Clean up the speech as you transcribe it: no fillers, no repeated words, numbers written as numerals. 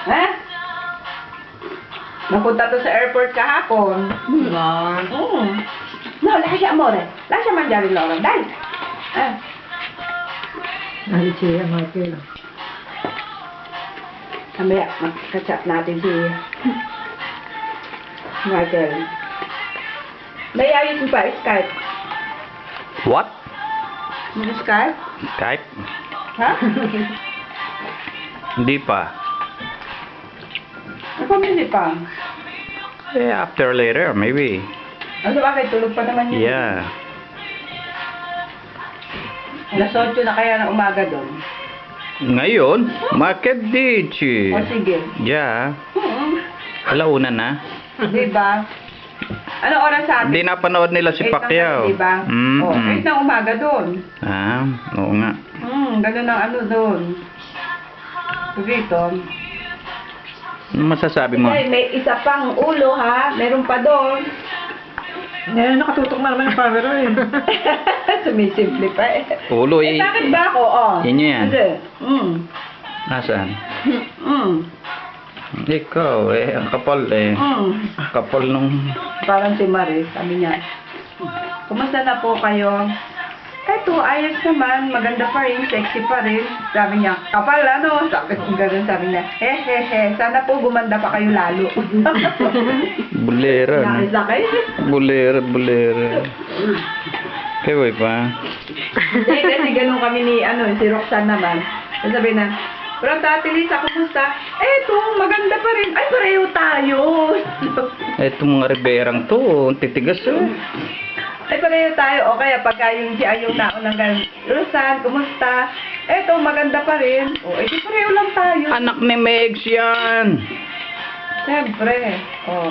Ha? Napunta to sa airport kahapon. Wow. No, lascia amore. Lascia mangiare loro, dai. Dali siya, Michael. Mamaya, mag-catch-up natin si Michael. May ayos mo pa, Skype. What? Mag-Skype? Skype? Ha? Hindi pa. Ako hindi pa. Eh, after later, maybe. Ano ba, tulog pa naman yun. Yeah. Alas 8 na kaya ng umaga doon. Ngayon, market dici. O sige. Yeah. Alauna na. Diba? Ano oras sa atin? Hindi napanood nila si 8 ng Pacquiao. gabi, diba? Mm, O, 8 ng umaga doon. Ah, oo nga. Ganun ang ano doon. Dito. Ano masasabi mo? Ay, may isa pang ulo ha. Meron pa doon. Ngayon, nakatutok na naman yung camera eh. Sumisimple pa eh. Ulo Eh, eh. bakit ba ako? Oh. Yun yan. Kasi, Nasaan? mm, Ikaw eh, ang kapal eh. Kapal nung... Parang si Maris, sabi niya, kumusta na po kayo? Eto, ayos naman, maganda pa rin, sexy pa rin. Sabi niya, kapal ano? Sabi ko ganun, sabi niya, sana po gumanda pa kayo lalo. Bulera. No? Nakisakay. Bulera. Kaya pa. Hindi, kasi ganun kami ni, si Roxanne naman. Sabi na, pero Tati Lisa, kumusta? Eto, maganda pa rin. Ay, pareho tayo. Itong mga riberang to, titigas eh. Ay, pareho tayo. O kaya pagka yung si Ayong naunang ganun, Roxanne, kumusta? Eto, maganda pa rin. O, edi pareho lang tayo. Anak ni Megs yan. Siyempre. O,